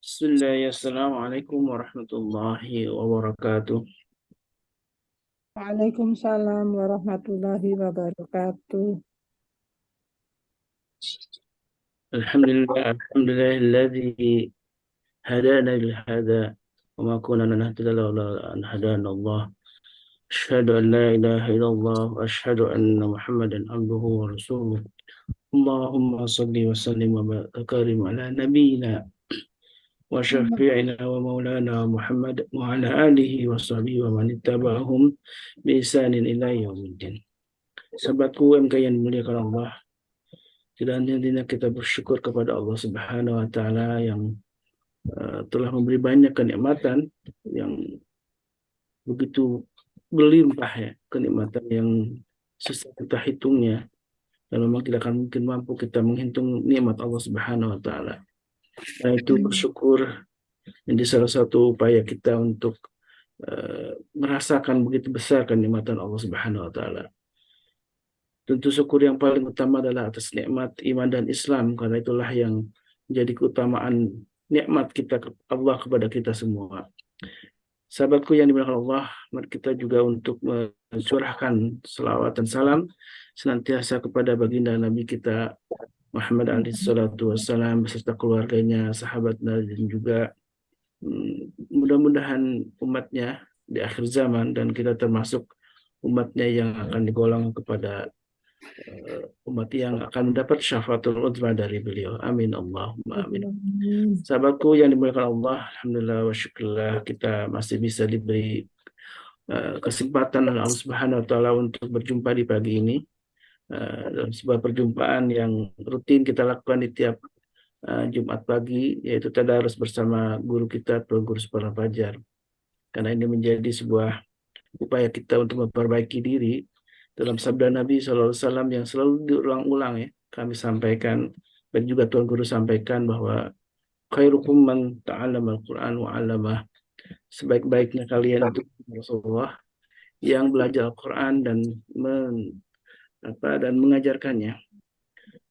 Bismillah, Assalamualaikum warahmatullahi wabarakatuh. Waalaikumsalam warahmatullahi wabarakatuh. Alhamdulillahilladzi hadana lihada wa ma kunna linahtadiya laula an hadana Allah. Asyhadu an la ilaha illallah wa asyhadu anna Muhammadan abduhu wa rasuluh. Allahumma salli wa sallim wa barik ala nabiyyina wa syafi'ina wa maulana Muhammad wa ala alihi wa sahbihi wa man ittaba'ahum bi ihsanin ila yaumiddin. Sahabatku MK yang dimuliakan Allah, tidak henti-hentinya kita bersyukur kepada Allah Subhanahu wa taala yang telah memberi banyak kenikmatan yang begitu berlimpah ya, kenikmatan yang susah kita hitungnya dan memang tidak akan mungkin mampu kita menghitung nikmat Allah Subhanahu wa taala. Nah, itu bersyukur menjadi salah satu upaya kita untuk merasakan begitu besar kenikmatan Allah Subhanahu wa taala. Tentu syukur yang paling utama adalah atas nikmat iman dan Islam, karena itulah yang menjadi keutamaan nikmat kita Allah kepada kita semua. Sahabatku yang dimuliakan Allah, mari kita juga untuk mencurahkan selawat dan salam senantiasa kepada baginda Nabi kita Muhammad alaihi salatu wassalam beserta keluarganya, sahabatnya dan juga mudah-mudahan umatnya di akhir zaman dan kita termasuk umatnya yang akan digolong kepada umat yang akan mendapat syafaatul uzma dari beliau. Amin Allahumma amin. Sahabatku yang dimuliakan Allah, alhamdulillah wa syukurillah kita masih bisa diberi kesempatan oleh Allah Subhanahu wa taala untuk berjumpa di pagi ini dalam sebuah perjumpaan yang rutin kita lakukan di tiap Jumat pagi, yaitu tadarus bersama guru kita Tuan Guru Suparno Fajar. Karena ini menjadi sebuah upaya kita untuk memperbaiki diri dalam sabda Nabi SAW yang selalu diulang-ulang ya, kami sampaikan dan juga Tuan Guru sampaikan bahwa khairukum man ta'allama al-Quran wa 'allamah. Sebaik-baiknya kalian itu Rasulullah yang belajar Al-Quran dan mengajarkannya.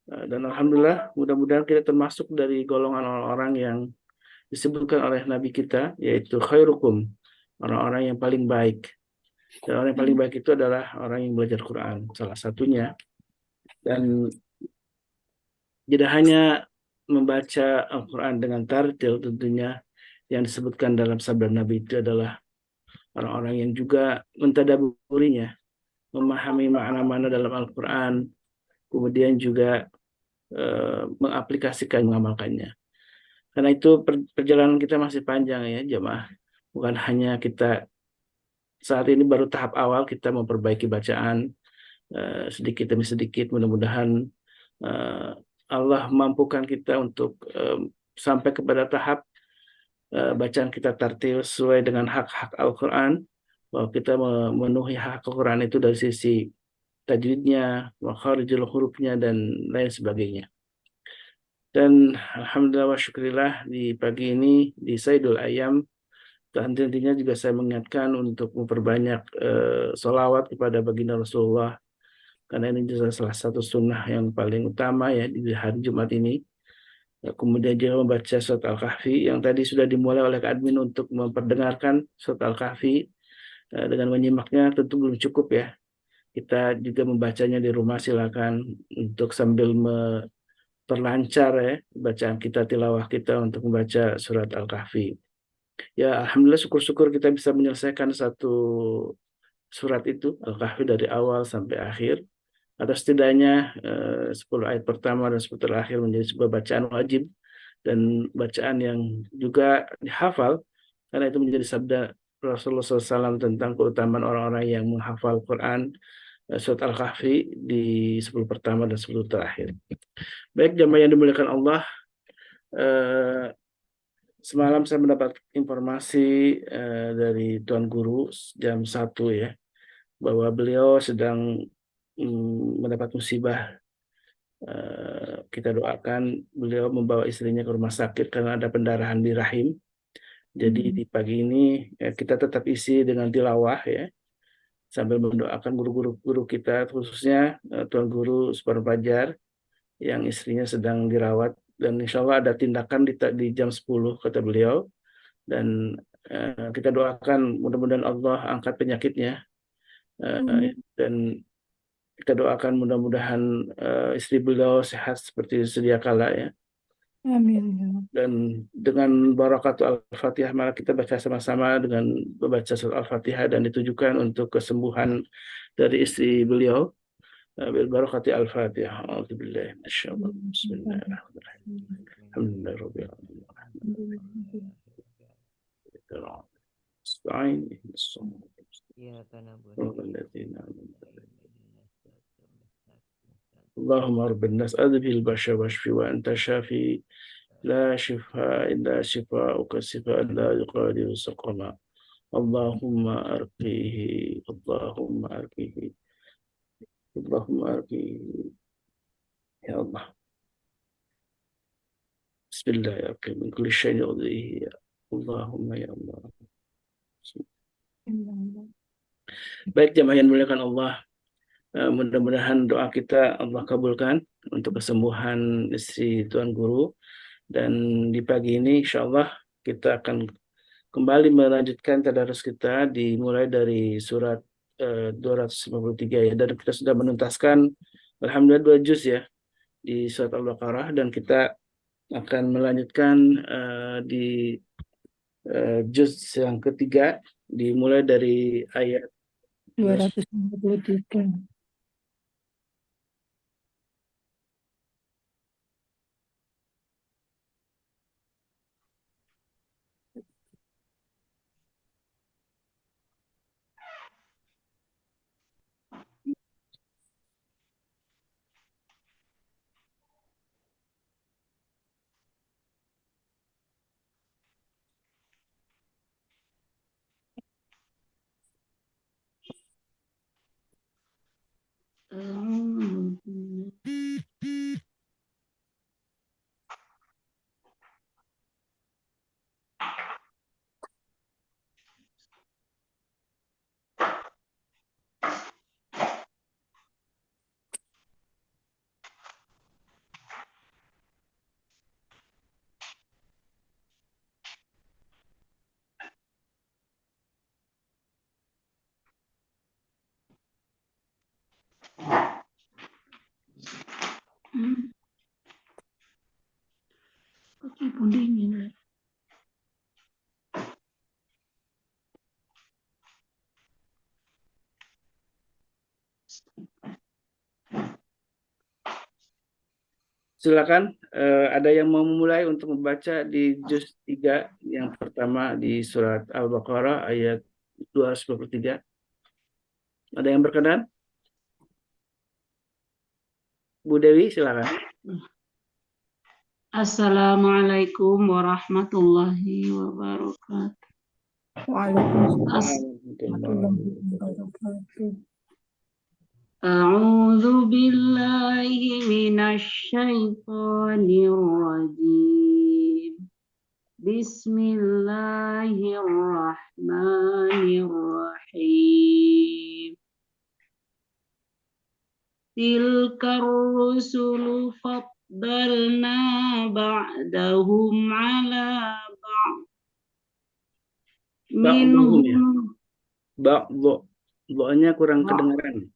Dan alhamdulillah mudah-mudahan kita termasuk dari golongan orang-orang yang disebutkan oleh Nabi kita, yaitu khairukum, orang-orang yang paling baik. Dan orang yang paling baik itu adalah orang yang belajar Quran, salah satunya. Dan tidak hanya membaca Al-Quran dengan tartil, tentunya yang disebutkan dalam sabda Nabi itu adalah orang-orang yang juga mentadaburinya, memahami makna-makna dalam Al-Quran, kemudian juga mengaplikasikan, mengamalkannya. Karena itu perjalanan kita masih panjang ya jemaah. Bukan hanya kita saat ini baru tahap awal kita memperbaiki bacaan sedikit demi sedikit. Mudah-mudahan Allah mampukan kita untuk sampai kepada tahap bacaan kita tartil sesuai dengan hak-hak Al-Quran, bahwa kita memenuhi hak Al-Quran itu dari sisi tajwidnya, makharijul hurufnya, dan lain sebagainya. Dan alhamdulillah wa syukurillah di pagi ini di Saidul Ayam, tentunya juga saya mengingatkan untuk memperbanyak sholawat kepada baginda Rasulullah, karena ini juga salah satu sunnah yang paling utama ya di hari Jumat ini. Kemudian juga membaca surat Al-Kahfi yang tadi sudah dimulai oleh Kak admin untuk memperdengarkan surat Al-Kahfi. Dengan menyimaknya tentu belum cukup ya. Kita juga membacanya di rumah, silakan untuk sambil memperlancar ya bacaan kita, tilawah kita untuk membaca surat Al-Kahfi. Ya, alhamdulillah syukur-syukur kita bisa menyelesaikan satu surat itu, Al-Kahfi, dari awal sampai akhir. Atau setidaknya 10 ayat pertama dan 10 terakhir menjadi sebuah bacaan wajib dan bacaan yang juga dihafal, karena itu menjadi sabda Rasulullah SAW tentang keutamaan orang-orang yang menghafal Quran surat Al-Kahfi di 10 pertama dan 10 terakhir. Baik jamaah yang dimuliakan Allah, semalam saya mendapat informasi dari Tuan Guru jam 1 ya, bahwa beliau sedang mendapat musibah. Kita doakan beliau membawa istrinya ke rumah sakit karena ada pendarahan di rahim. Jadi di pagi ini kita tetap isi dengan tilawah ya, sambil mendoakan guru-guru kita, khususnya Tuan Guru Suparno Fajar yang istrinya sedang dirawat dan insya Allah ada tindakan di jam 10 kata beliau, dan kita doakan mudah-mudahan Allah angkat penyakitnya, dan kita doakan mudah-mudahan istri beliau sehat seperti sedia kala ya. Amin. Dan dengan barakatul Al-Fatihah, mari kita baca sama-sama dengan membaca surat Al-Fatihah dan ditujukan untuk kesembuhan dari istri beliau. Bil barakati Al-Fatihah. A'udzubillahi minasyaitonir rajim. Bismillahirrahmanirrahim. Alhamdulillahirabbil alamin. Nasta'in ihdinas siratal mustaqim. اللهم رب الناس أذهب البأس واشف وأنت شافي لا شفاء إلا شفاءك شفاء لا يغادر سقما اللهم أرقيه اللهم أرقيه اللهم أرقيه يا الله بسم الله يا رب من كل شيء يؤذيه اللهم يا الله. Baik jemaah yang dimuliakan Allah, mudah-mudahan doa kita Allah kabulkan untuk kesembuhan istri Tuan Guru. Dan di pagi ini insya Allah kita akan kembali melanjutkan tadarus kita dimulai dari surat 253 ya. Dan kita sudah menuntaskan alhamdulillah 2 juz ya di surat Al-Baqarah, dan kita akan melanjutkan di juz yang ketiga dimulai dari ayat 253. Kaki pun dingin. Silakan, ada yang mau memulai untuk membaca di juz 3 yang pertama di surat Al-Baqarah ayat 223. Ada yang berkenan? Bu Dewi, silakan. Assalamualaikum warahmatullahi wabarakatuh. Waalaikumsalam warahmatullahi wabarakatuh. A'udzu billahi minasy syaithanir rajim. Bismillahirrahmanirrahim. Tilkar rusulu faddalna ba'dahum ala ba'd. Ba'dhum ya. Minhum Ba'dho. Doanya kurang kedengaran.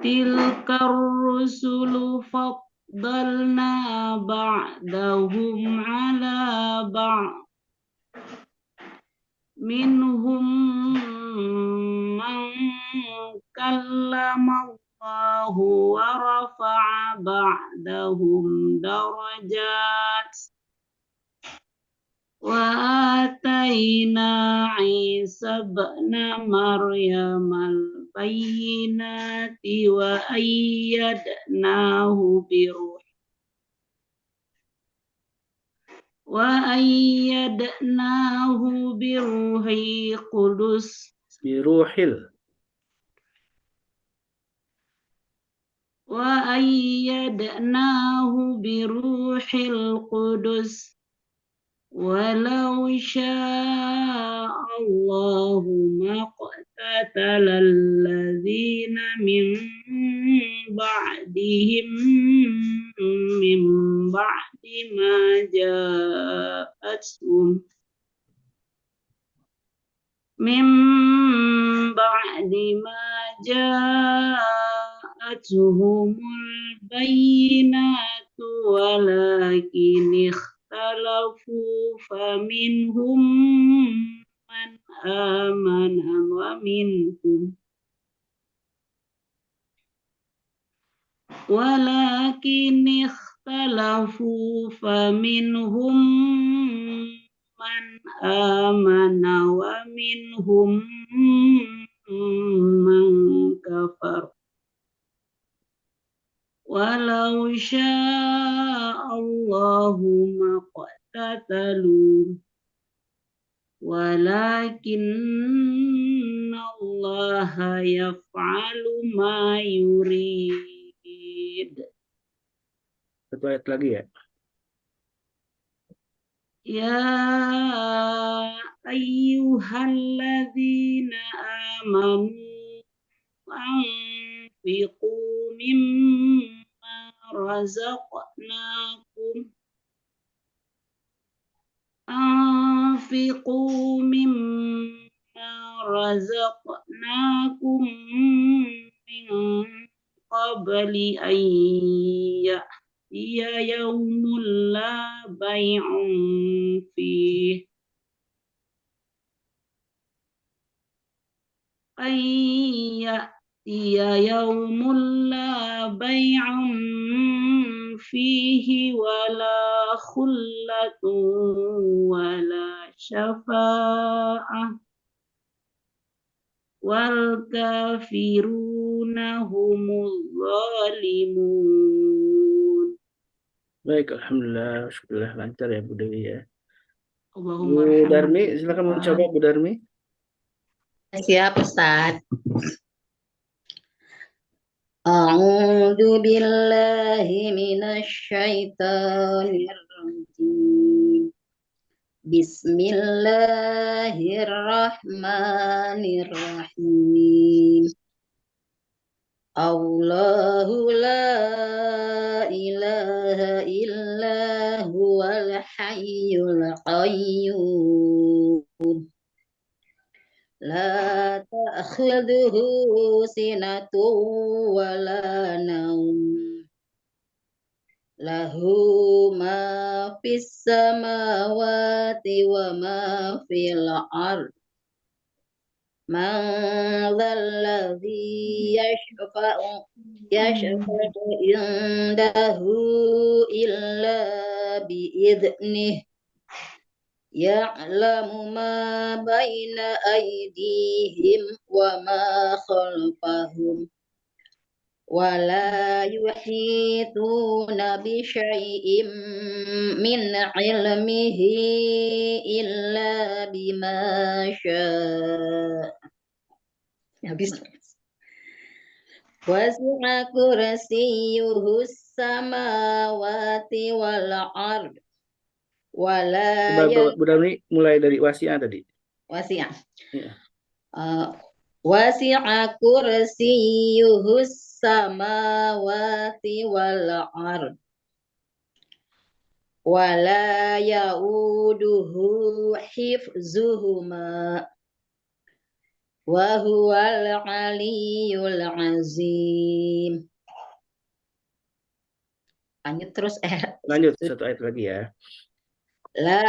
Tilkar rusulu faddalna ba'dahum ala ba'd. Minhum man kallama Allahu wa rafa'a ba'dahum darajat. Wa atayna Isa ibna Maryam al-bayyinati wa ayyadnahu biruhil qudus. Walau sya'allahu maqtatalal ladzina min بعدهم من بعد ما جاءتهم من بعد ما جاءتهم البينات ولكن اختلفوا فمنهم من آمن ولكن اختلفوا فمنهم من آمن ومنهم من كفر ولو شاء الله ما اقتتلوا ولكن الله يفعل ما يريد. Satu ayat lagi ya. يا أيها الذين آمنوا أنفقوا مما رزقناكم أنفقوا مما رزقناكم من قبل أن يأتي يوم لا بيع فيه أن يأتي يوم لا بيع فيه ولا خلة ولا شفاعة والكافرون هم الظالمون. Baik, alhamdulillah, syukurlah lancar ya Bu Dewi ya. Allahumma Bu Darmi, arhamna. silakan mencoba Bu Darmi. Siap, Ustaz. A'udzu billahi minasy syaithanir rajim. Bismillahirrahmanirrahim. Allahu la ilaha illa huwal hayyul qayyum. La ta'khudhuhu sinatun wa la naum. Lahu ma fis samawati wa ma fil ard. Man dzalladzi yashfa'u indahu illa bi'idnih. Ya'lamu ma baina aydihim wa ma khalfahum wa la yuhituna bi syai'im min ilmihi illa bima syaa. Habis. Wasi'a kursiyyuhus samawati wal ard. Wala Coba Bu Darmi mulai dari wasi'ah tadi. wasi'ah. Iya. Wasi'a kursiyyuhus samawati wal ard. Wala yauduhu hifzuhuma. Wa huwal aliyyul azim. Lanjut terus Lanjut satu ayat lagi ya. La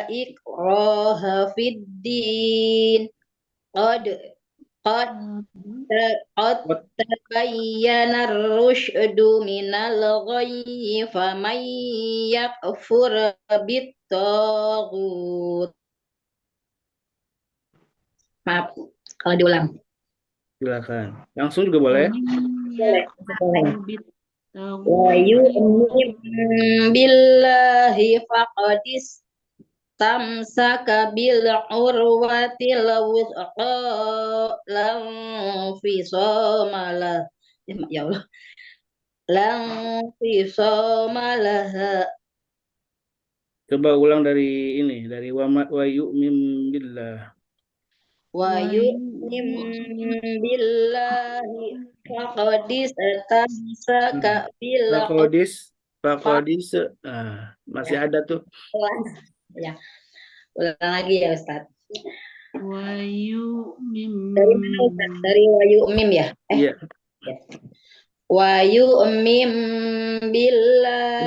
ikraha fid din. Qad tabayyana ar-rusydu minal ghayyi faman yakfur bit-taghut. Maaf kalau diulang. Silakan. Langsung juga boleh. Boleh. Wa yu'min billahi faqadis tamsaka bil urwatil wuthqa lam fisamalah. Ya Allah. Lam fisamalah. Coba ulang dari ini, dari wa yu'min billah. wa yu'min billahi faqad istamsaka bil Pakodis, masih ada tuh. ya. Ulang lagi ya Ustaz. Wayu mim. Dari mana Ustaz? Dari wa yu'min ya? Iya. Wa yu'min Coba billahi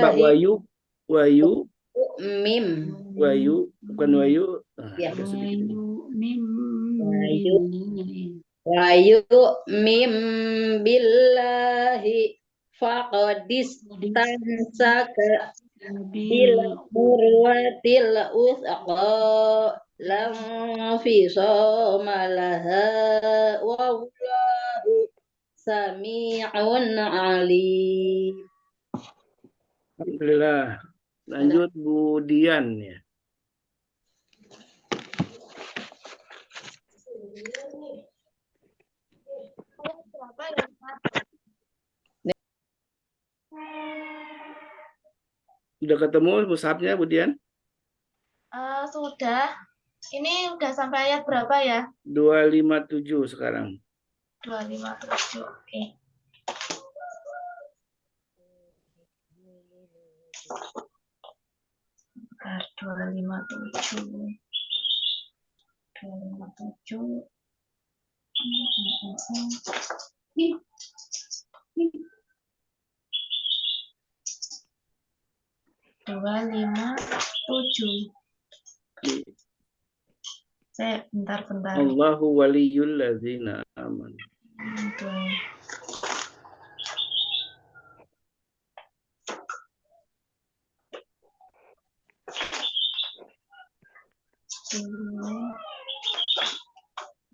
mim. wayu, bukan wayu. Ya. Wayu mim. Wa yu'min billahi faqad istamsaka bil urwatil uthqa lam fisama laha wallahu sami'un alim. Alhamdulillah. Lanjut Bu Dian ya. Sudah ketemu mushafnya Bu Dian? Sudah. Ini udah sampai ayat berapa ya? 257 sekarang. 257. Oke. Bentar, 257. 257. Dua lima tujuh. Bentar. Allahu waliyul ladzina amanu.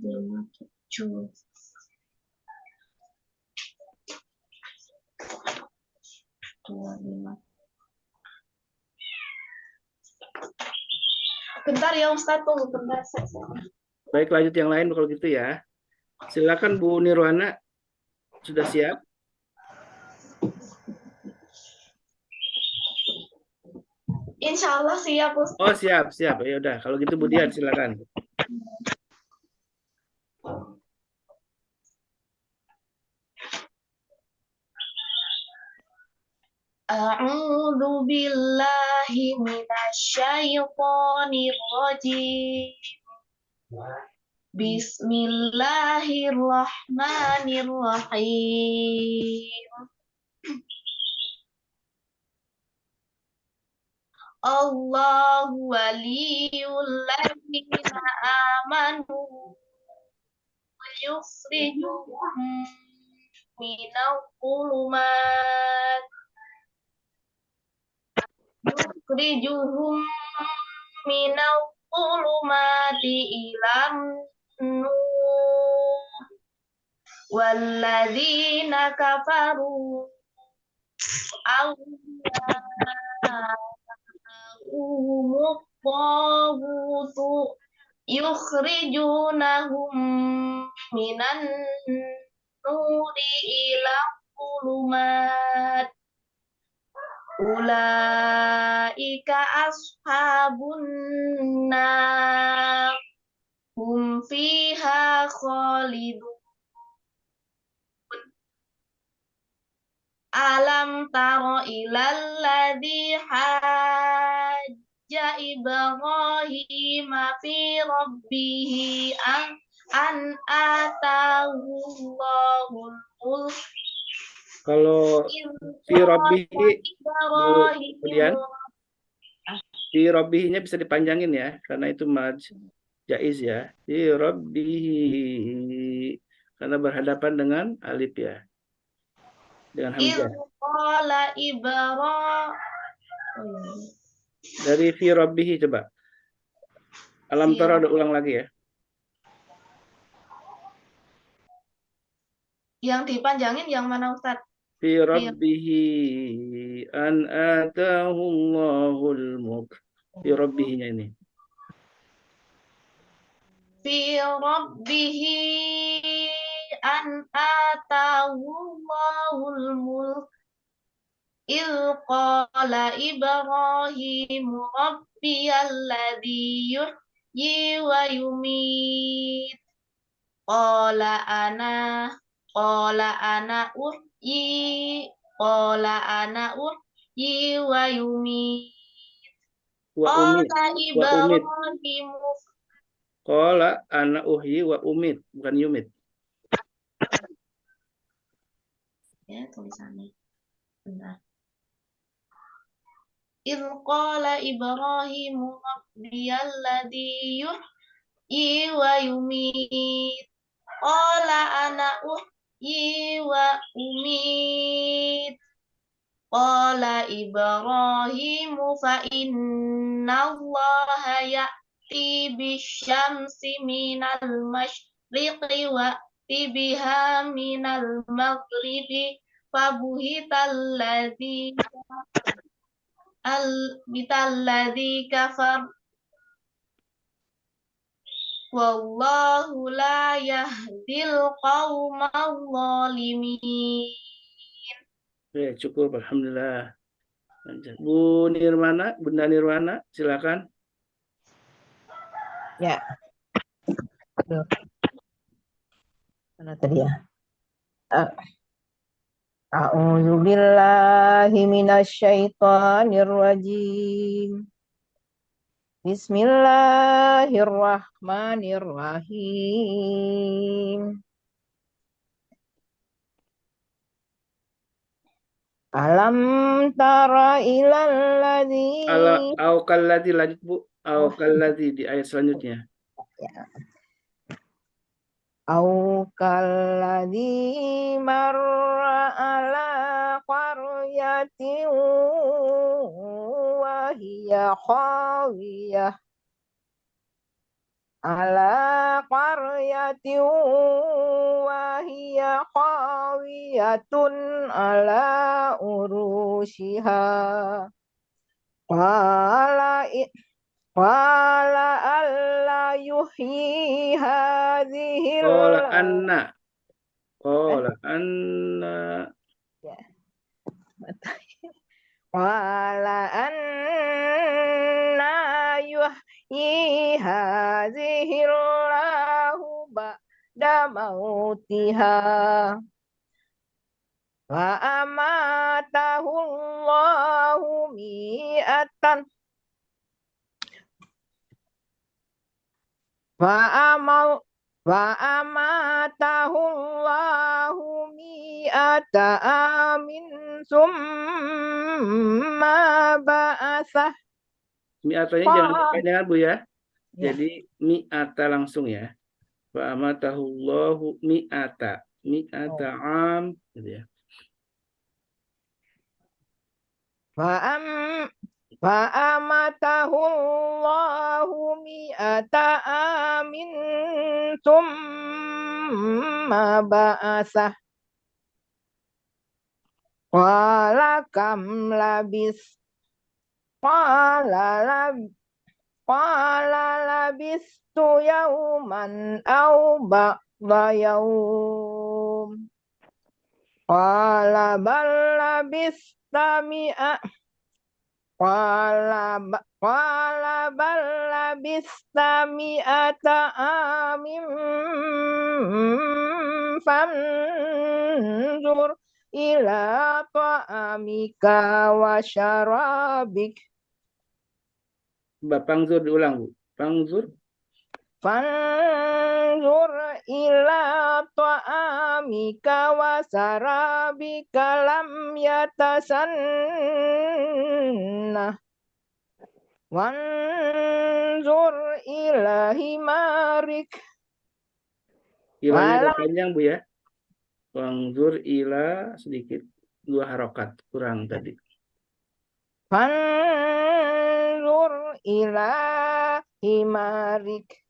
Lima tujuh. Dua lima. Bentar ya Ustaz, tunggu bentar. Baik, lanjut yang lain kalau gitu ya. Silakan Bu Nirwana. Sudah siap? Insya Allah siap Ustaz. Oh, siap. Ya udah, kalau gitu Bu Dian silakan. A'udzu billahi minasyaitonir rajim. Bismillahirrahmanirrahim. Allahu waliyul ladzina amanu wa yukhrijuhum minadh dhulumat ilan nur walladzina kafaru awliya'uhumut taghutu yukhrijunahum minan nuri ila dhulumat ulaika ashabun nar hum fiha khalidun. Alam taro ilal ladzi hajja Ibrahim fi rabbih an atahu Allahul mulk. Kalau fi rabbihi, kemudian fi rabbihinya bisa dipanjangin ya, karena itu maj jaiz ya. Fi rabbihi, karena berhadapan dengan alif ya, dengan hamzah. Dari fi rabbihi coba. Alam tara, ada ulang lagi ya. Yang dipanjangin yang mana Ustaz? Fi rabbihi an atahu Allahul mulk. Fi rabbihinya ini. Fi rabbihi an atahu Allahul mulk. Il qala Ibrahim rabbiyalladzi yuhyi wa yumit. Qala ana qala ana uhyi wa yumiit. Wa umit. Qala Wa umit. Ibrahimu. Qala ana uhyi wa umit, bukan yumit. Ya, tulisannya. Bentar. إذ قال إبراهيم ربي الذي يحيي ويميت قال أنا أحيي وأميت قال إبراهيم فإن الله يأتي بالشمس من المشرق وأتي بها من المغرب فبهت الذي كفر wallahu la yahdil qaumal zalimin. Oke, cukup. Alhamdulillah. Bu Nirwana, Bunda Nirwana, silakan. Ya, aduh, mana tadi ya? A'udzu billahi minasyaitonir rajim. Bismillahirrahmanirrahim. Alam tara ilal ladzi Au kalladzi, lanjut Bu. Au kalladzi di ayat selanjutnya. au kalladzi marra ala qaryatin wa hiya khawiyah ala qaryatin wa hiya khawiyatun ala urushiha qala alla yuhyi Qala hadhil anna. Qala anna. qala anna yuhyi hadhillahu ba'da mautiha wa amatahu Allahu mi'atan wa amatahu Allahu mi'ata amin summa ba'atsah. Mi'atanya jangan dipanjangkan Bu ya. Ya. Jadi mi'ata langsung ya. Wa amatahullahu mi'ata. Mi'ata am gitu ya. Wa amatahu Allahu mi'ata amin summa ba'atsah. Qala kam labis qala labistu yauman aw ba'da yaum qala bal labista mi'a qala bal labista mi'ata amin fanzur ila ta'amika wa syarabik. Pangzur diulang Bu. Pangzur. Fanzur ila ta'amika wa sarabika lam yatasanna. Wanzur ila himarik. Ilahnya agak panjang Bu ya. Wanzur ila sedikit. 2 harokat kurang tadi. Fanzur ila himarik.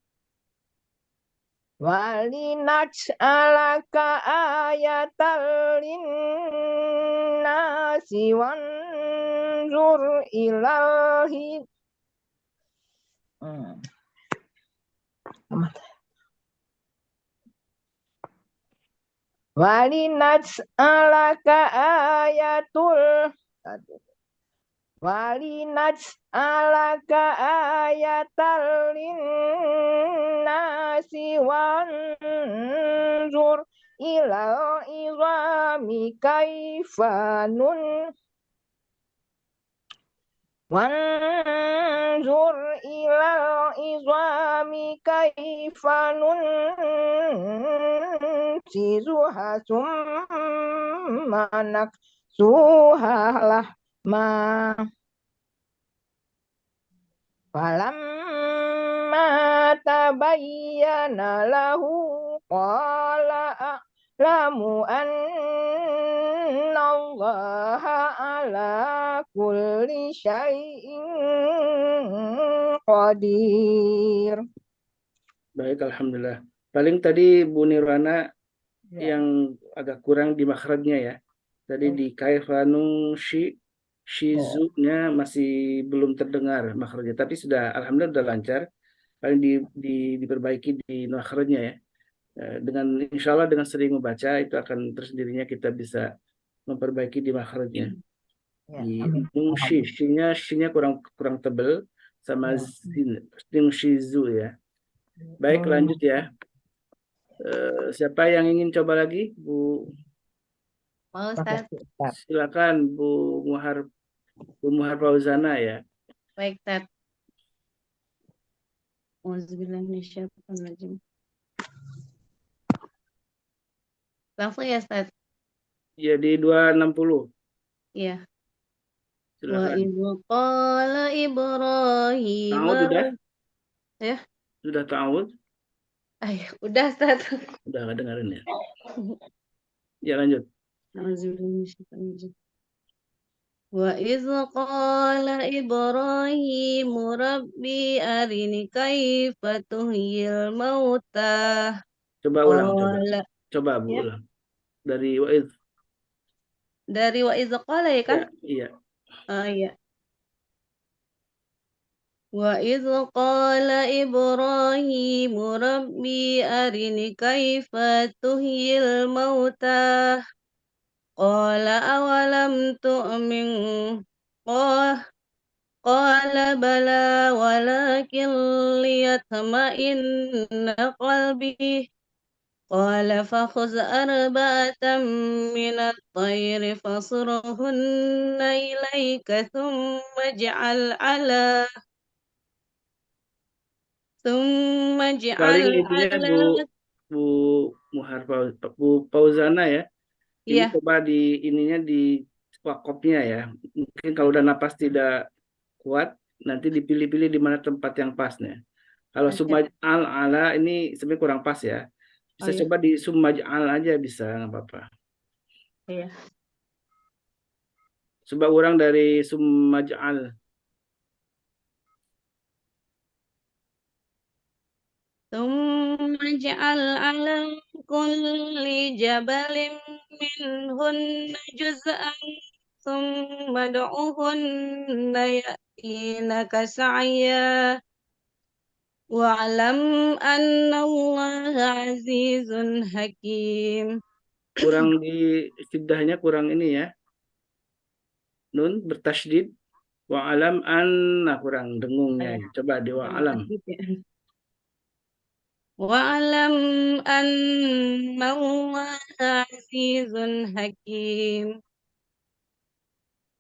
Walinaj'alaka ayatan linnasi wanzur ilahi. Walinaj'alaka ayatan linnasi wanzur ilal izami kaifa wanzur ilal izami kaifa nunsizuha summa naksuha lahma falamma tabayyana lahu qala a'lamu annallaha ala kulli syai'in qadir. Baik, alhamdulillah. Paling tadi Bu Nirwana Ya. yang agak kurang di makhrajnya ya. Tadi di kaifanung shizu-nya masih belum terdengar makhrajnya, tapi sudah alhamdulillah sudah lancar. Paling diperbaiki di makhrajnya ya. Dengan insya Allah dengan sering membaca itu akan tersendirinya kita bisa memperbaiki di makhrajnya. Ya. Di nung shi-nya kurang kurang tebel sama nung shizu ya. Baik, lanjut ya. Siapa yang ingin coba lagi? Bu, Mau Ustaz? silakan Bu Muhar Fauzana ya. Baik, Tat. Auzubillahiminasyaitonirrajim. Langsung ya, Ustaz? Jadi 260. Iya. Wa Silakan. idzu qala Ibrahim. Ta'awud sudah? Ya. Sudah ta'awud? Udah, Ustaz. Udah nggak dengerin ya? Ya lanjut. Auzubillahiminasyaitonirrajim. Wa idzu qala Ibrahim rabbi arini kaifa tuhyil mauta. Coba ulang, coba. Qala. Coba Bu Ya. ulang. Dari wa'id. Dari wa idzu qala ya kan? Iya. Iya. Wa idzu qala Ibrahim rabbi arini kaifa tuhyil mauta. Qala awalam tu'min. Qala bala walakin liyatma'inna qalbi. Qala fakhuz arba'atan minat tayri fasurhunna ilayka thumma Paling ij'al intinya ala. Bu Bu Fauzana ya. Ini Iya. coba di ininya di wakopnya ya. Mungkin kalau udah napas tidak kuat, nanti dipilih-pilih di mana tempat yang pasnya. Kalau sumaj al ala ini sebenarnya kurang pas ya. Bisa iya. coba di sumaj al aja bisa nggak apa-apa. Iya. Coba ulang dari sumaj al. Thumma ij'al ala kulli jabalin minhunna juz'an thumma du'uhunna ya'tinaka sa'ya wa'lam anna Allaha azizun hakim. Kurang di siddahnya kurang ini ya. Nun bertasydid. Wa alam anna kurang dengungnya. Coba di wa alam. Wa'lam anna Allaha azizun hakim.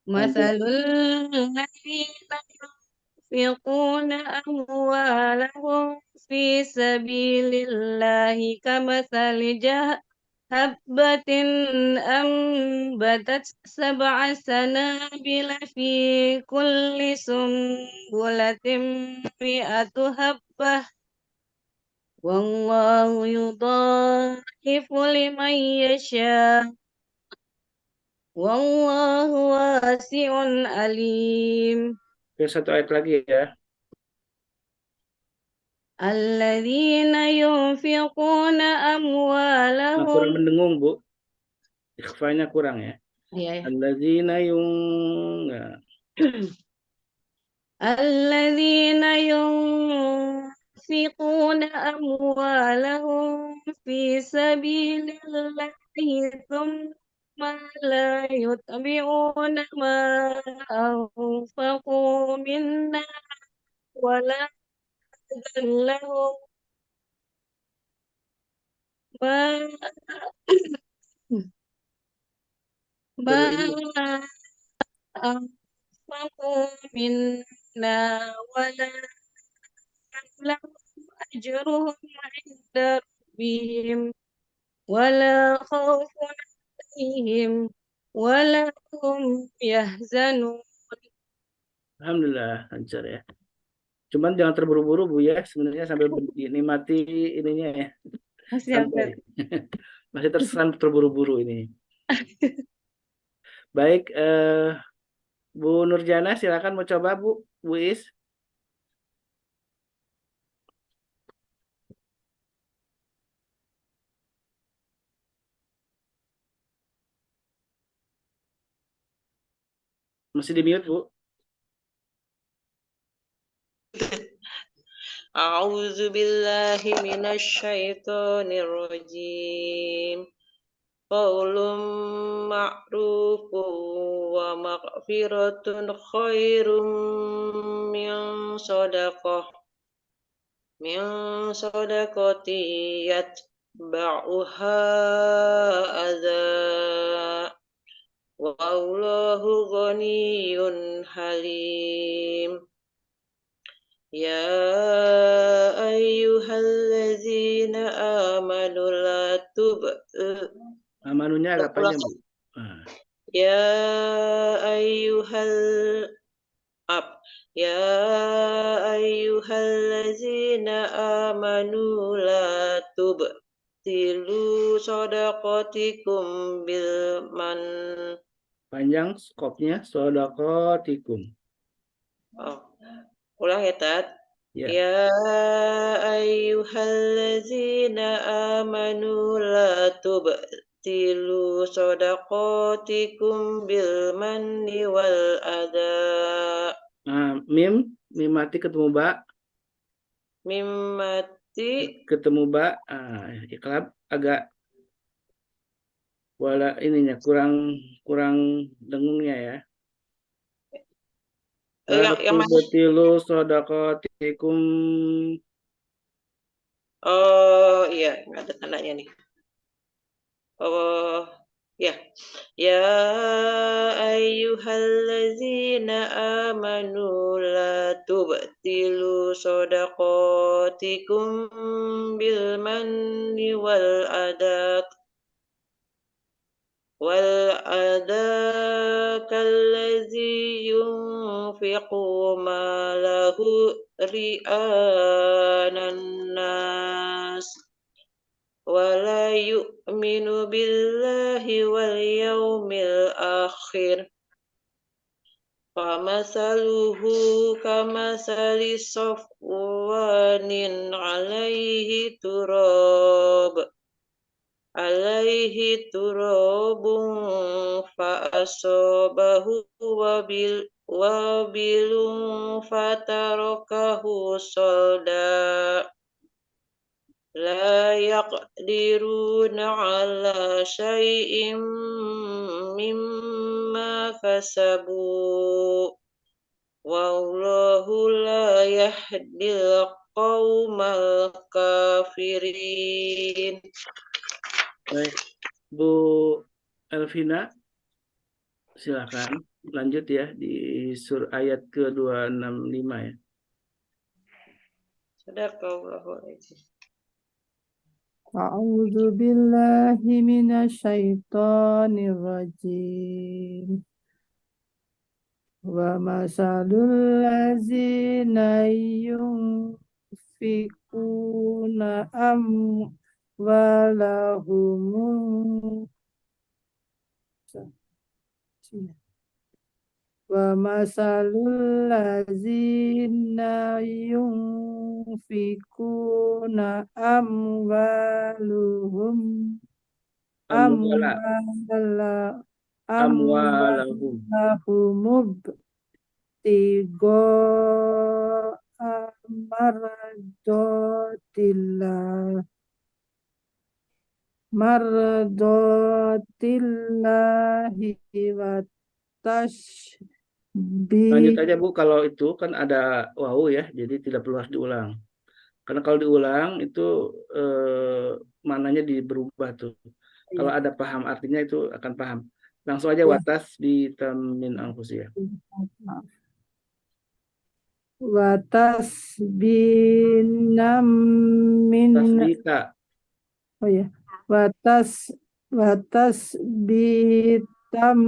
Mathalul ladzina yunfiquna amwalahum fi sabilillahi kamathali habbatin ambatat sab'a sanabila fi kulli sumbulatin mi'atu habbah wallahu yudha'ifu liman yasha wallahu wasi'un alim. Oke, satu ayat lagi ya. Alladzina yunfiquna Nah, kurang amwalahum. mendengung, Bu. Ikhfanya kurang ya. Iya ya. Alladzina nah. Alladzina yunfiquna amwalahum fi sabilillahi thumma la yutbi'una ma anfaqu minna wala lahum ma Baru ini. ما أنفقوا منا ولا لهم أجرهم عند ربهم ولا خوف عليهم ولا هم يحزنون. Alhamdulillah lancar ya. Cuman jangan terburu-buru Bu ya, sebenarnya sambil dinikmati ininya ya, Masih santai. Masih terkesan terburu-buru ini. Baik, Bu Nurjana silakan mau coba Bu, Bu Is. Masih di mute Bu. أعوذ بالله من الشيطان الرجيم قول معروف ومغفرة خير من صدقة يتبعها أذى والله غني حليم يا أيها الذين آمنوا لا Amanunya agak panjang Bu. Nah, يا أيها يا أيها الذين آمنوا لا تبطلوا صدقاتكم بالمن panjang skopnya sodakotikum. ulang ya Tat. Ya. Ya ayyuhallazina amanu la tubtilu shadaqatikum bil manni wal adha. Nah, mim mati ketemu ba, Mimati ketemu ba, iklab agak wala ininya kurang dengungnya ya. yang mana? Betilu sodakotikum. Oh iya, ada tandanya nih. Oh ya. Ya ayyuhallazina amanu la tubtilu shadaqatikum bil manni wal kallazi yunfiqu malahu ri'anan nas wala yu'minu billahi wal yawmil akhir famasaluhu kamasali safwanin alaihi turabun fa'asobahu wabilun fatarakahu solda la yaqdiruna ala syai'im mimma kasabu wallahu la yahdil qaumal kafirin. Baik, Bu Elvina, silakan lanjut ya di ayat ke-265 ya. Sadaqallahul-adzim. A'udzu billahi minasyaitonir rajim. Wa masalul ladzina yunfikuna amwalahum wa masalul ladzina yunfikuna amwalahum tigo mardotillahi wa Lanjut tashbih. aja Bu, kalau itu kan ada wawu ya, jadi tidak perlu harus diulang. Karena kalau diulang itu maknanya berubah tuh. Kalau Iya. ada paham artinya itu akan paham. Langsung aja Iya. watas di min anfusihim. Maaf. Watasbinam min Tasbita. oh ya watas bitam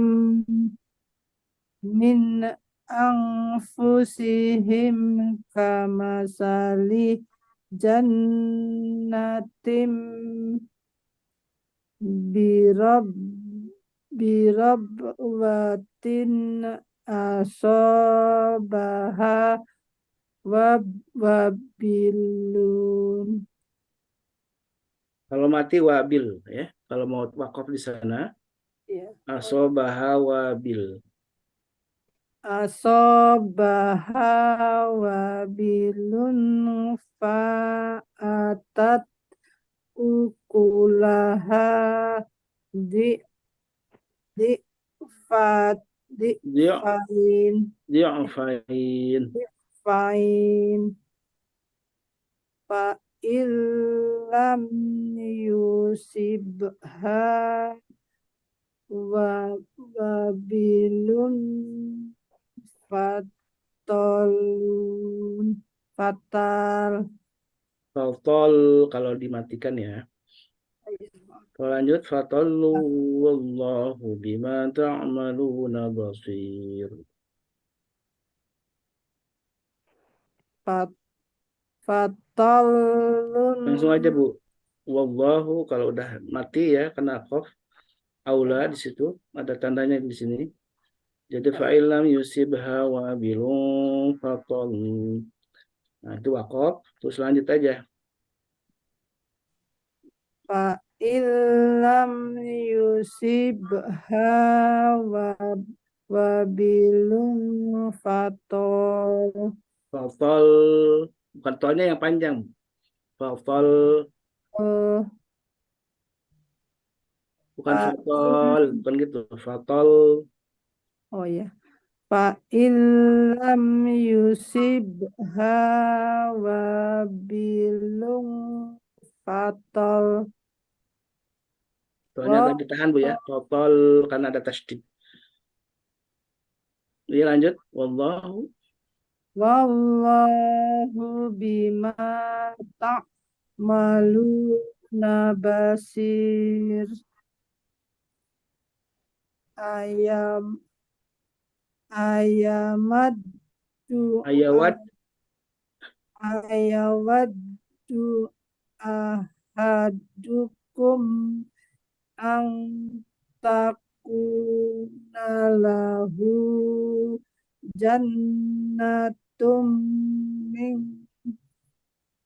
min anfusihim kamasali jannatim birab birabwatin asobaha wabilun. Kalau mati wabil ya. Kalau mau wakaf di sana Ya. asobaha wabil. Asobaha wabilun fa'atat ukulaha di di fat di Dia fain dia afain. fain fa illam yusibha wa wabilun fatalun fatal. Fatol kalau dimatikan ya. Kalau lanjut fatallu wallahu bima ta'maluna basir. Fat fatalun Langsung aja Bu. Wallahu kalau udah mati ya kena qaf aula di situ ada tandanya di sini. Jadi fa'ilam yusibha wabilun fatal. Nah, itu wakaf. Terus lanjut aja. fa illam yusibha wa wabilun fatol Fatal bukan tolnya yang panjang. Fatal bukan fa fatal, bukan gitu. Fatal oh ya fa illam yusibha wabilun fatol tolnya wa agak ditahan Bu ya. Fatal karena ada tasydid. Iya lanjut. Wallahu wallahu bima ta'maluna basir. Ayam ayamat ayawat ayawaddu ahadukum ang takuna lahu jannatum min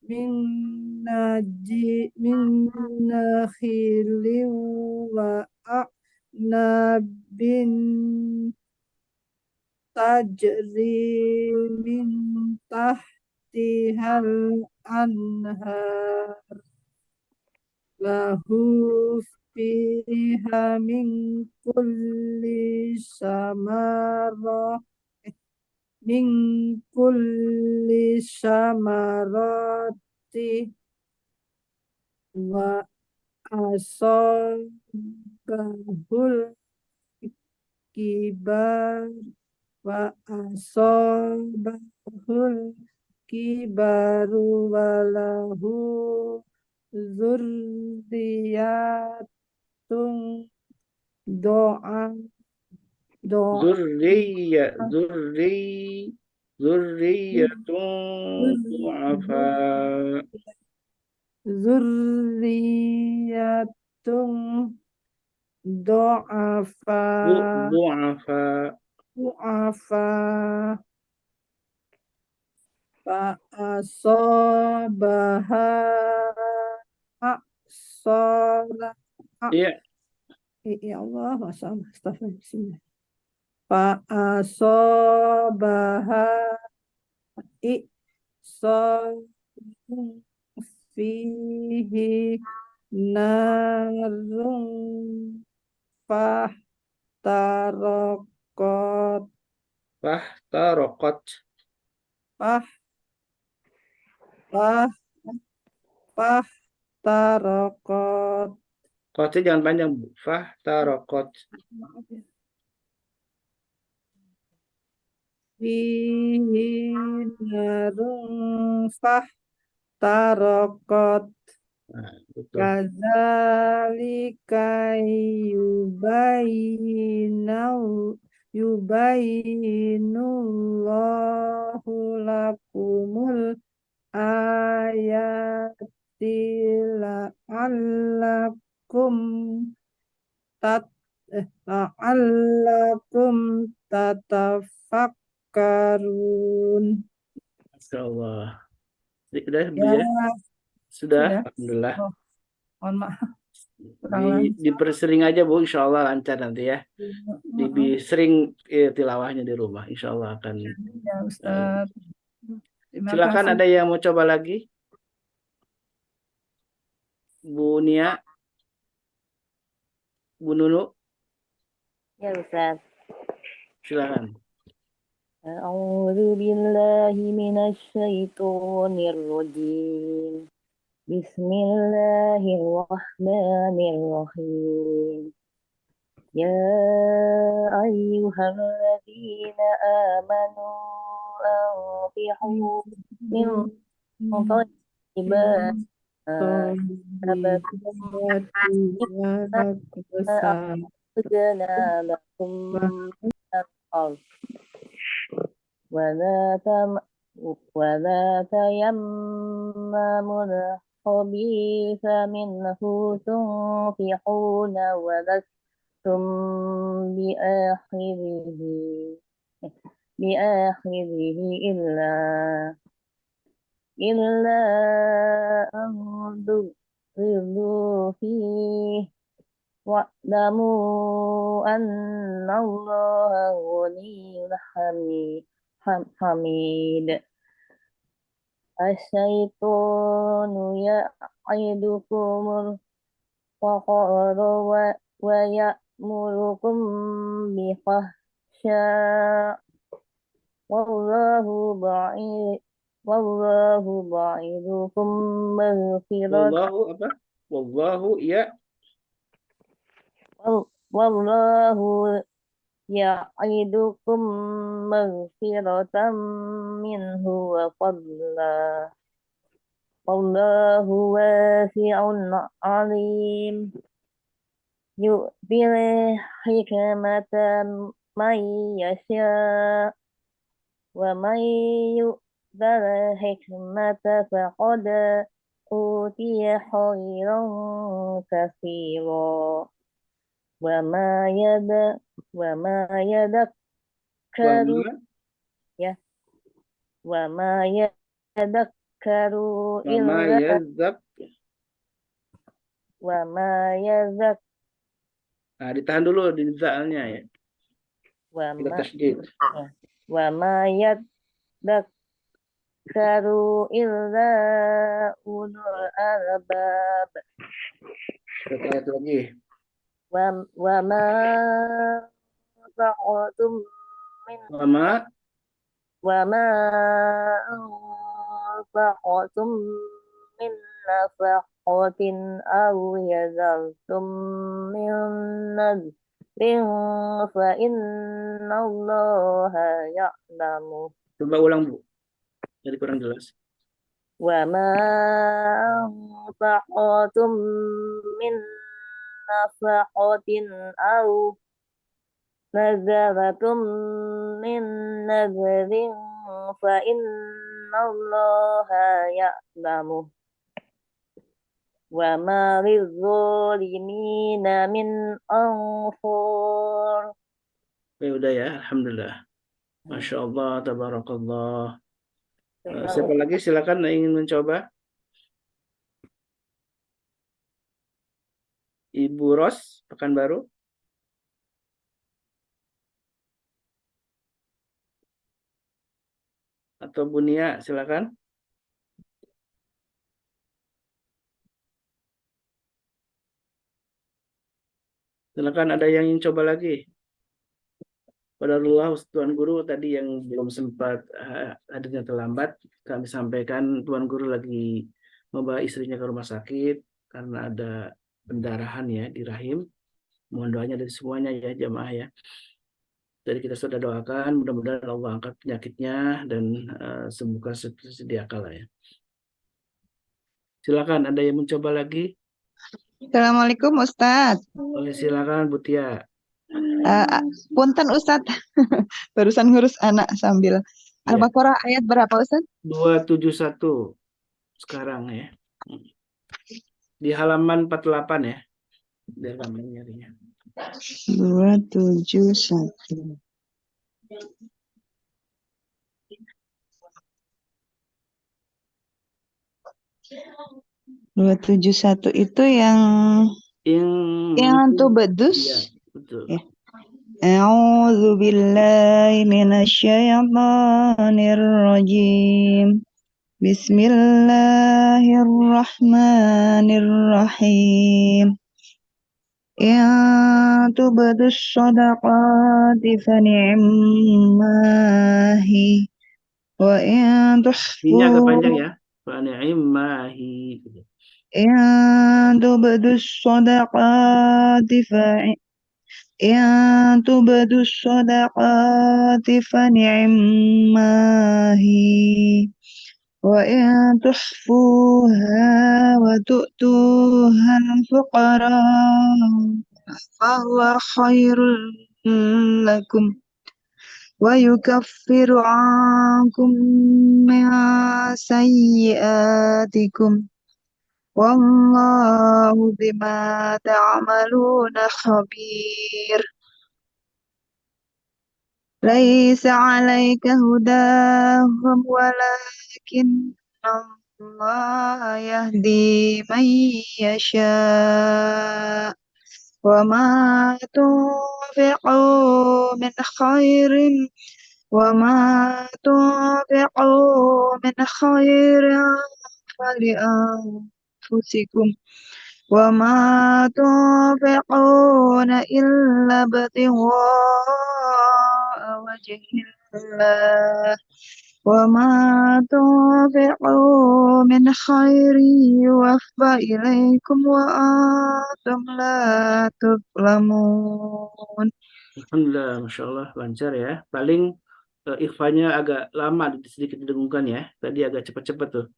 min min nakhilin wa a'nabin tajri min tahtihal anhar lahu fiha min kulli samarah min kulli samarati wa asabahul kibar wa asabahul kibaru walahu zurriyatun doa doa zurriyatun du'afa zurriyatun do'afa du'afa du'afa fa'asobaha aksola iya ya Allah masalah astagfirullah fa'asobaha ikso fihi narun fahtarokot fahtaraqat fah fah fahtarokot Qotnya jangan panjang, Bu. Fahtaraqat. Maaf ya. Fihi narun fahtaraqat. Nah, betul. Kadzalika yubayyinullahu lakumul ayati la'allakum tat la'allakum tatafakkarun. Masya Allah. Sudah, Bu, Ya, ya? Sudah, sudah. Alhamdulillah. Oh, mohon maaf. Kurang lancar. Dipersering aja, Bu, insya Allah lancar nanti ya. Sering tilawahnya di rumah, insya Allah akan. Ya, Ustaz. Terima Silakan, kasih. ada yang mau coba lagi? Bu Nia, Bu Nunu, Ya Ustaz. silakan. A'udzu billahi minasy syaithanir rajim. Bismillahirrahmanirrahim. Ya ayyuhalladzina amanu anfiqu min thayyibat أخرجناكم من الأرض ولا تيمموا الخبيث منه تنفقون ولستم بآخره إلا أن تغلظوا فيه واعلموا أن الله غني حميد الشيطان يعدكم الفقر ويأمركم بالفحشاء والله بعيدكم مغفرة Wallahu apa? Wallahu ya. والله يعدكم مغفرة منه وفضلا والله واسع عليم يؤتي الحكمة من يشاء ومن يؤت الحكمة فقد أوتي خيرا كثيرا وما يذكر Wama yazak. Nah, ditahan dulu di zalnya ya. Kita tasydid. وما يذكر إلا أولو الألباب Satu ayat lagi. وما أنفقتم Wama أنفقتم من نفقة أو يذرتم من نذر فإن الله يعلم coba ulang, Bu. Jadi kurang jelas. وما أنفقتم من نفقة أو نذرتم من نذر فإن الله يعلمه وما للظالمين من أنصار. Ya udah ya, alhamdulillah. Masya Allah, tabarakallah. Siapa lagi silakan yang ingin mencoba? Ibu Ros, Pekanbaru. Atau Bunia, silakan. Silakan, ada yang ingin coba lagi? Qadarullah, Tuan Guru tadi yang belum sempat hadirnya terlambat, kami sampaikan Tuan Guru lagi membawa istrinya ke rumah sakit karena ada pendarahan ya di rahim. Mohon doanya dari semuanya ya jamaah ya. Jadi kita sudah doakan mudah-mudahan Allah angkat penyakitnya dan sembuhkan sedia kala ya. Silakan ada yang mencoba lagi? Assalamualaikum Ustadz. Oleh silakan Bu Tia. Punten Ustadz, barusan ngurus anak sambil. Ya. Al-Baqarah ayat berapa Ustadz? 271 sekarang ya. Di halaman 48 ya. Di halaman nyarinya. 271. Dua tujuh satu itu yang tuh bedus. Iya, betul. Ya. A'udzu billahi minasyaitonir rajim. Bismillahirrahmanirrahim. In tubdus shadaqati fani'mahi wa in Ini agak panjang tukhfu ya. Fa ni'mahi. in tubdus shadaqati in tubdus shadaqati fani'mahi wa in tukhfuha wa tu'tuha al-fuqara fahuwa khairul lakum wa yukaffiru ankum min sayyi'atikum wallahu bima ta'maluna khabir. Laisa 'alaika hudahum walakin Allah yahdi man yasha. وما تنفقوا من خير فلأنفسكم وما تنفقون إلا ابتغاء وجه الله وما تنفقوا من خير يوفى إليكم وأنتم لا تظلمون. Alhamdulillah, Masya Allah, lancar ya. Paling ikhfanya agak lama, sedikit didengungkan ya. Tadi agak cepat-cepat tuh.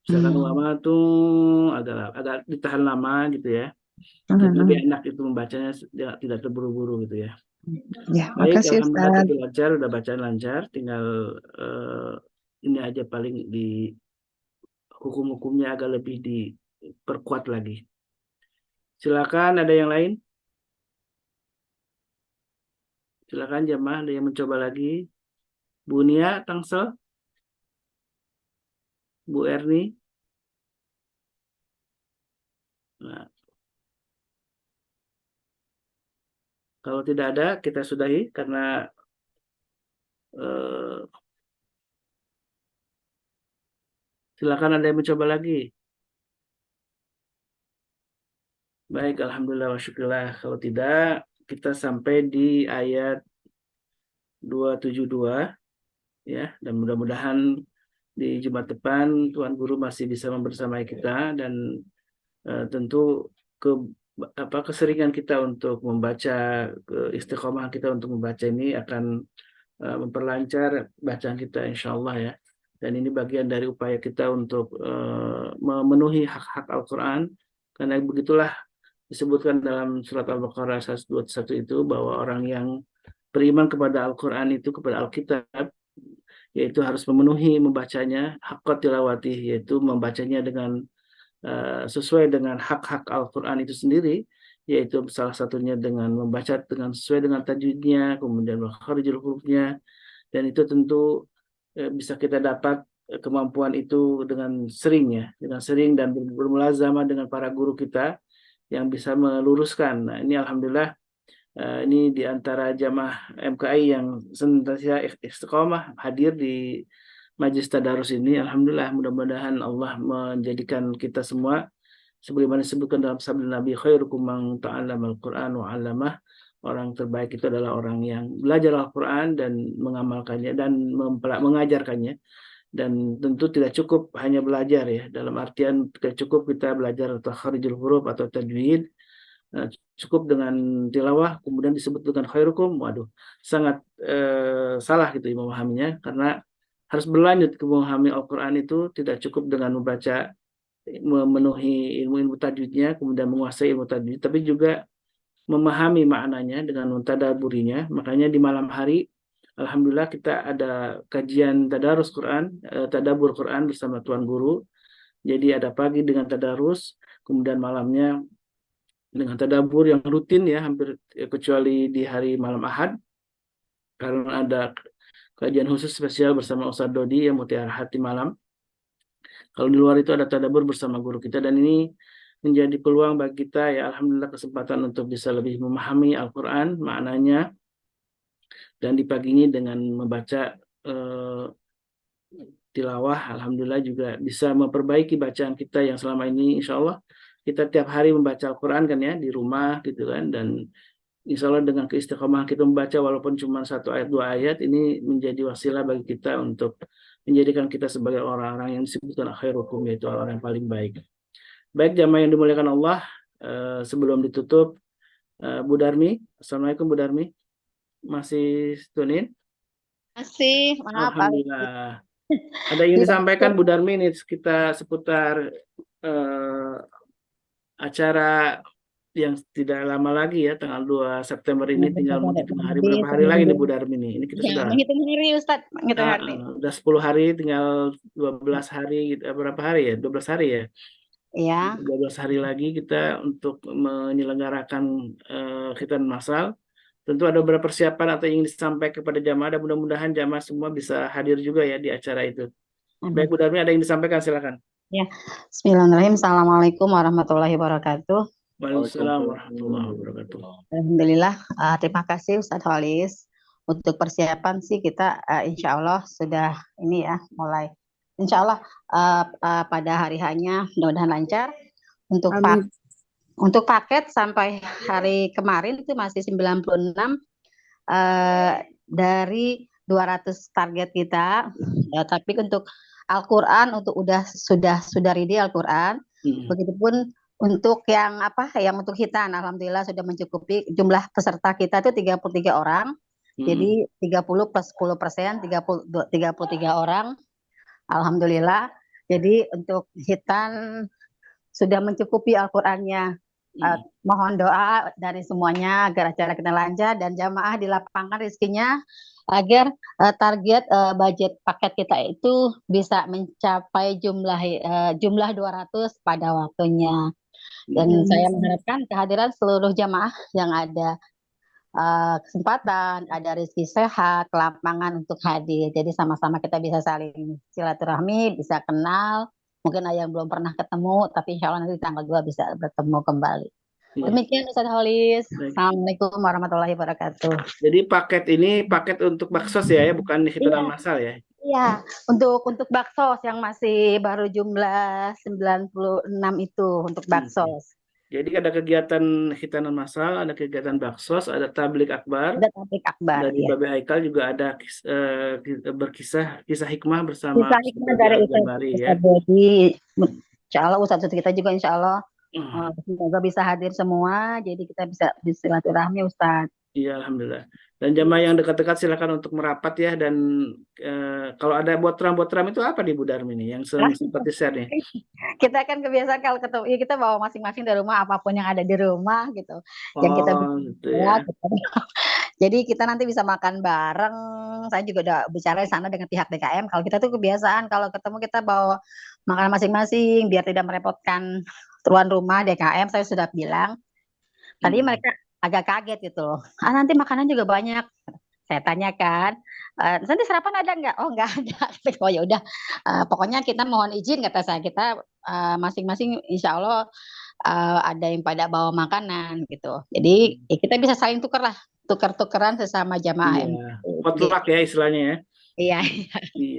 Misalkan wama tuh agak ditahan lama gitu ya. Dan lebih enak itu membacanya tidak terburu-buru gitu ya. Ya, Baik, makasih alhamdulillah Ustaz. itu lancar, udah bacaan lancar. Tinggal ini aja paling di hukum-hukumnya agak lebih diperkuat lagi. Silakan, ada yang lain? Silakan jemaah, ada yang mencoba lagi? Bu Nia, Tangsel? Bu Erni? Nah, kalau tidak ada, kita sudahi karena silakan ada yang mencoba lagi. Baik, alhamdulillah wa syukurillah. Kalau tidak, kita sampai di ayat 272 ya, dan mudah-mudahan di Jumat depan Tuan Guru masih bisa membersamai kita dan tentu keseringan kita untuk membaca, istiqomah kita untuk membaca ini akan memperlancar bacaan kita insya Allah ya. Dan ini bagian dari upaya kita untuk memenuhi hak-hak Al-Quran, karena begitulah disebutkan dalam surat Al-Baqarah 121 itu bahwa orang yang beriman kepada Al-Quran itu, kepada Alkitab, yaitu harus memenuhi membacanya haqqa tilawati, yaitu membacanya dengan sesuai dengan hak-hak Al-Quran itu sendiri, yaitu salah satunya dengan membaca dengan sesuai dengan tajwidnya, kemudian makharijul hurufnya, dan itu tentu bisa kita dapat kemampuan itu dengan sering dan bermulazamah dengan para guru kita yang bisa meluruskan. Nah, ini alhamdulillah ini di antara jamaah MKI yang senantiasa istiqomah hadir di Majlis Tadarus ini. Alhamdulillah, mudah-mudahan Allah menjadikan kita semua sebagaimana disebutkan dalam sabda Nabi, khairukum man ta'allama al-Qur'an wa 'allamah. Orang terbaik itu adalah orang yang belajar Al-Quran dan mengamalkannya dan mengajarkannya. Dan tentu tidak cukup hanya belajar ya, dalam artian tidak cukup kita belajar takharijul huruf atau tajwid. Cukup dengan tilawah kemudian disebut dengan khairukum, waduh sangat salah gitu memahaminya, karena harus berlanjut ke memahami Al-Quran. Itu tidak cukup dengan membaca, memenuhi ilmu-ilmu tajwidnya, kemudian menguasai ilmu tajwid, tapi juga memahami maknanya dengan mentadaburinya. Makanya di malam hari alhamdulillah kita ada kajian tadarus Quran, tadabur Quran bersama tuan guru. Jadi ada pagi dengan tadarus, kemudian malamnya dengan tadabur yang rutin ya, hampir kecuali di hari malam Ahad karena ada kajian khusus spesial bersama Ustadz Dodi yang mutiara hati malam. Kalau di luar itu ada tadabur bersama guru kita, dan ini menjadi peluang bagi kita ya, alhamdulillah, kesempatan untuk bisa lebih memahami Al-Quran maknanya. Dan di pagi ini dengan membaca tilawah, alhamdulillah juga bisa memperbaiki bacaan kita yang selama ini insya Allah kita tiap hari membaca Al-Quran kan ya, di rumah gitu kan. Dan insya Allah dengan keistiqomahan kita membaca walaupun cuma 1 ayat 2 ayat, ini menjadi wasilah bagi kita untuk menjadikan kita sebagai orang-orang yang disebutkan khairukum, yaitu orang yang paling baik. Baik jamaah yang dimuliakan Allah, sebelum ditutup, Bu Darmi, Assalamualaikum Bu Darmi, masih tunin? Masih, maaf. Alhamdulillah. Ada yang disampaikan Bu Darmi nih kita seputar acara yang tidak lama lagi ya, tanggal 2 September ini, tinggal menghitung hari, berapa hari lagi nih Bu Darmi nih? Ini kita sudah menghitung hari Ustadz, menghitung hari. udah 10 hari, tinggal 12 hari, berapa hari ya? 12 hari ya? Iya. 12 hari lagi kita untuk menyelenggarakan khitan masal. Tentu ada beberapa persiapan atau yang disampaikan kepada jamaah, dan mudah-mudahan jamaah semua bisa hadir juga ya di acara itu. Baik Bu Darmi, ada yang disampaikan, silakan. Ya, Bismillahirrahmanirrahim. Assalamualaikum warahmatullahi wabarakatuh. Waalaikumsalam warahmatullahi wabarakatuh. Alhamdulillah, terima kasih Ustadz Holis. Untuk persiapan sih kita insya Allah sudah ini ya, mulai. Insya Allah pada hari hanya mudah-mudahan lancar. Untuk paket sampai hari kemarin itu masih 96 dari 200 target kita. Ya, tapi untuk Al-Quran sudah ready Al-Quran. Begitupun untuk yang untuk khitan, alhamdulillah sudah mencukupi. Jumlah peserta kita itu 33 orang. Jadi 30 plus 10%, 33 orang. Alhamdulillah. Jadi untuk khitan sudah mencukupi Al-Qurannya. Mohon doa dari semuanya agar acara kita lancar dan jamaah dilapangkan rezekinya agar target budget paket kita itu bisa mencapai jumlah 200 pada waktunya. Dan saya mengharapkan kehadiran seluruh jamaah yang ada kesempatan, ada rezeki sehat, kelapangan untuk hadir. Jadi sama-sama kita bisa saling silaturahmi, bisa kenal. Mungkin ada yang belum pernah ketemu, tapi insya Allah nanti tanggal 2 bisa bertemu kembali. Demikian Ustadz Holis. Assalamualaikum warahmatullahi wabarakatuh. Jadi paket ini paket untuk baksos ya, bukan khitanan masal ya? Iya, untuk baksos yang masih baru jumlah 96 itu untuk baksos. Jadi ada kegiatan khitanan masal, ada kegiatan baksos, ada tablik akbar. Ada tablik akbar. Dari Babe Haikal juga ada kisah hikmah bersama kisah hikmah dari Ustadz Dodi. Insya Allah Ustadz kita juga insya Allah semoga bisa hadir semua. Jadi kita bisa bersilaturahmi Ustadz. Iya, alhamdulillah. Dan jamaah yang dekat-dekat silakan untuk merapat ya. Dan kalau ada botram itu apa di Bu Darmi nih yang seperti share nih? Kita kan kebiasaan kalau ketemu ya kita bawa masing-masing dari rumah apapun yang ada di rumah gitu. Yang kita gitu ya. Jadi kita nanti bisa makan bareng. Saya juga udah bicara di sana dengan pihak DKM. Kalau kita tuh kebiasaan kalau ketemu kita bawa makanan masing-masing biar tidak merepotkan tuan rumah DKM. Saya sudah bilang. Tadi mereka agak kaget gitu loh. Nanti makanan juga banyak. Saya tanyakan, nanti sarapan ada nggak? Oh nggak ada. Oh ya udah. Pokoknya kita mohon izin kata saya, kita masing-masing insya Allah ada yang pada bawa makanan gitu. Jadi kita bisa saling tukar-tukaran sesama jamaah. Potluck ya istilahnya ya. Iya.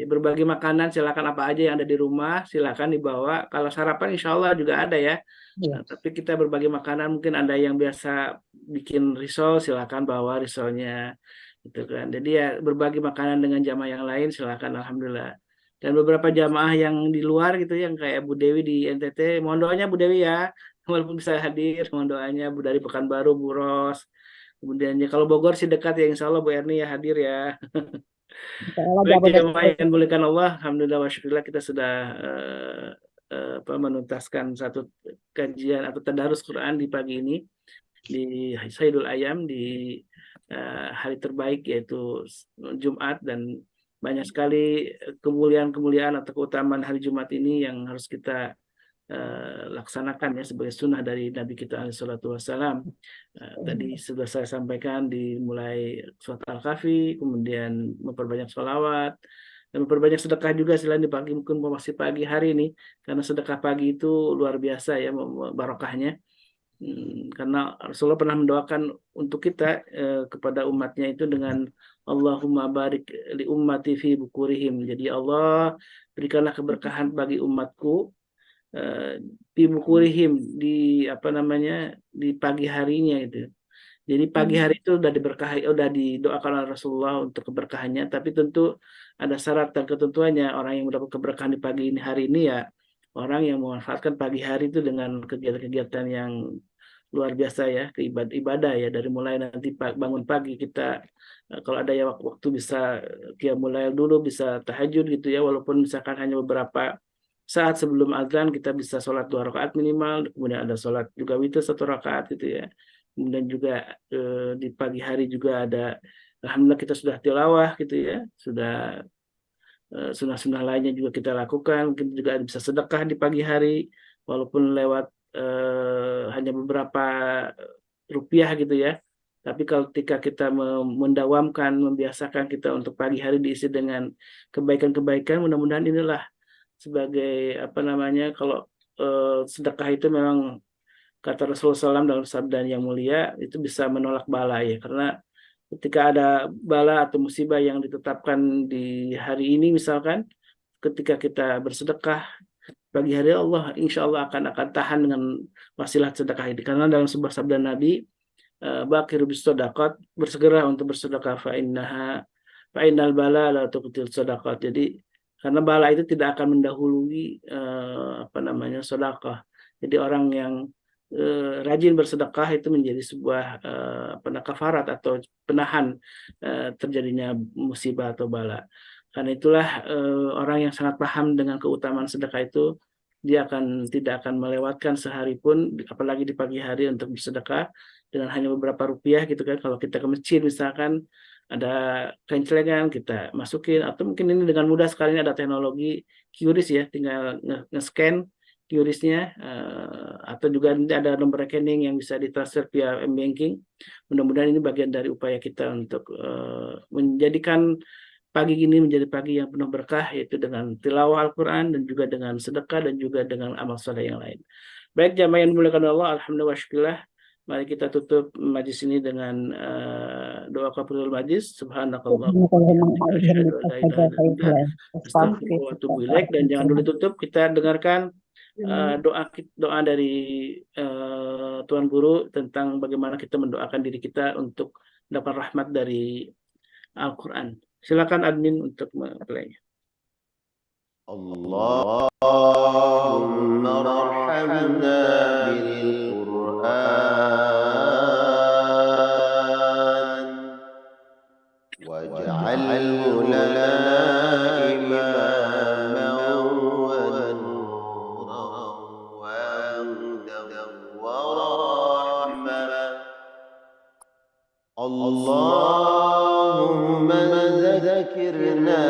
Berbagi makanan silakan, apa aja yang ada di rumah silakan dibawa. Kalau sarapan insya Allah juga ada ya. Nah, tapi kita berbagi makanan, mungkin ada yang biasa bikin risol, silakan bawa risolnya gitu kan. Jadi ya berbagi makanan dengan jamaah yang lain silakan, alhamdulillah. Dan beberapa jamaah yang di luar gitu yang kayak Bu Dewi di NTT, mohon doanya Bu Dewi ya, walaupun bisa hadir, mohon doanya Bu dari Pekanbaru, Bu Ros. Kemudian ya kalau Bogor sih dekat ya, insya Allah Bu Erni ya hadir ya. Kalau Baik jamaah Jabodetabek. yang dimuliakan Allah, alhamdulillah wa syukurillah kita sudah menuntaskan satu kajian atau tadarus Quran di pagi ini di Sayyidul Ayam di hari terbaik yaitu Jumat, dan banyak sekali kemuliaan-kemuliaan atau keutamaan hari Jumat ini yang harus kita laksanakan ya sebagai sunnah dari Nabi kita alaihi salatu wassalam. Tadi sudah saya sampaikan dimulai surat Al-Kahfi, kemudian memperbanyak sholawat dan memperbanyak sedekah juga selain di pagi, mungkin masih pagi hari ini karena sedekah pagi itu luar biasa ya barokahnya. Karena Rasulullah pernah mendoakan untuk kita kepada umatnya itu dengan Allahumma barik li ummati fi bukurihim. Jadi Allah berikanlah keberkahan bagi umatku fi bukurihim di apa namanya di pagi harinya itu. Jadi pagi hari itu udah diberkahi, udah didoakan oleh Rasulullah untuk keberkahannya, tapi tentu ada syarat dan ketentuannya. Orang yang mendapat keberkahan di pagi ini hari ini ya orang yang memanfaatkan pagi hari itu dengan kegiatan-kegiatan yang luar biasa ya, ke ibadah ya, dari mulai nanti bangun pagi kita kalau ada ya waktu bisa qiyamul lail dulu, bisa tahajud gitu ya, walaupun misalkan hanya beberapa saat sebelum azan kita bisa sholat 2 rakaat minimal, kemudian ada sholat juga witir 1 rakaat gitu ya. Kemudian juga di pagi hari juga ada, alhamdulillah kita sudah tilawah gitu ya, sudah sunnah-sunnah lainnya juga kita lakukan. Kita juga bisa sedekah di pagi hari, walaupun lewat hanya beberapa rupiah gitu ya. Tapi kalau ketika kita mendawamkan, membiasakan kita untuk pagi hari diisi dengan kebaikan-kebaikan, mudah-mudahan inilah sebagai apa namanya, kalau sedekah itu memang kata Rasulullah SAW dalam sabda yang mulia itu bisa menolak bala ya, karena ketika ada bala atau musibah yang ditetapkan di hari ini misalkan, ketika kita bersedekah pagi hari, Allah insya Allah akan tahan dengan wasilah sedekah ini, karena dalam sebuah sabda Nabi, bakiru bis sedekah, bersegera untuk bersedekah, fa innal bala la tuqtil sedekah. Jadi karena bala itu tidak akan mendahului apa namanya sedekah. Jadi orang yang rajin bersedekah itu menjadi sebuah kafarat atau penahan terjadinya musibah atau bala. Karena itulah orang yang sangat paham dengan keutamaan sedekah itu, dia tidak akan melewatkan sehari pun, apalagi di pagi hari, untuk bersedekah dengan hanya beberapa rupiah gitu kan. Kalau kita ke masjid misalkan ada kain celengan kita masukin, atau mungkin ini dengan mudah sekali ini ada teknologi QRIS ya, tinggal nge-scan QRIS-nya, atau juga nanti ada nomor rekening yang bisa ditransfer via m-banking. Mudah-mudahan ini bagian dari upaya kita untuk menjadikan pagi ini menjadi pagi yang penuh berkah, yaitu dengan tilawah Al-Quran dan juga dengan sedekah dan juga dengan amal soleh yang lain. Baik jamaah yang dimuliakan Allah, alhamdulillah wa syukurillah. Mari kita tutup majlis ini dengan doa kafaratul majlis. Subhanakallah. Dan jangan dulu tutup, kita dengarkan doa dari Tuan Guru tentang bagaimana kita mendoakan diri kita untuk dapat rahmat dari Al-Quran. Silakan admin untuk mempelainya. Allahumma rahamna bil Qur'an waj'alhu lana imaman wa nuran wa hudan wa rahmah. Allahumma ذكرنا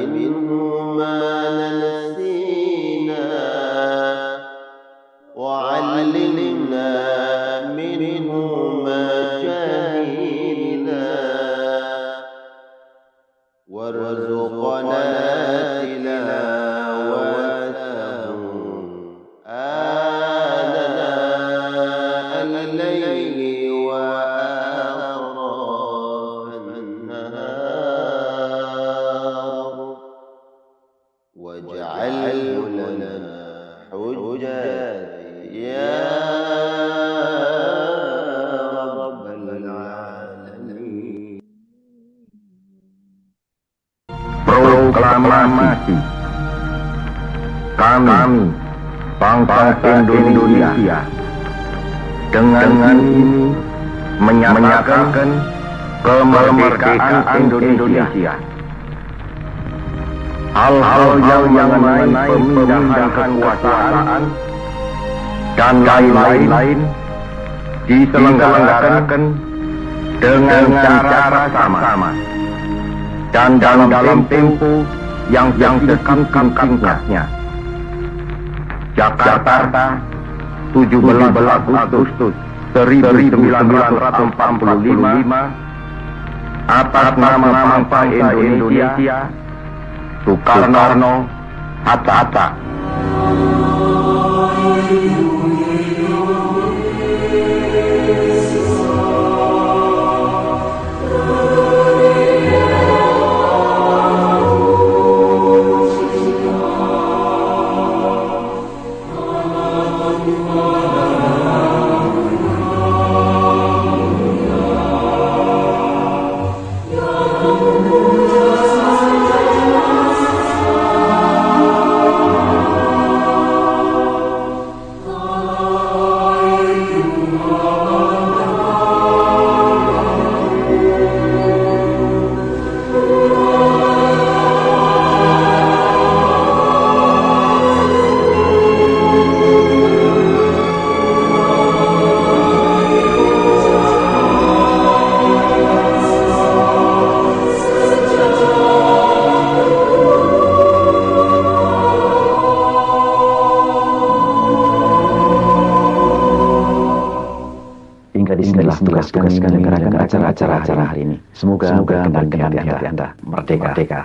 منه ما نسينا وعلمنا منه ما جهلنا وارزقنا تلاوته آناء الليل واجعله لنا حجة يا رب العالمين. proklamasi kami bangsa Indonesia dengan ini menyatakan kemerdekaan Indonesia. Hal-hal yang mengenai pemindahan kekuasaan dan lain-lain diselenggarakan dengan cara sama dan dalam tempo yang sesingkat-singkatnya. Jakarta, 17 Agustus 1945, atas nama bangsa Indonesia, Soekarno, Hatta. Inilah tugas-tugas kami menyelenggarakan acara-acara hari ini. Semoga berkenan di hati Anda. Merdeka. Merdeka.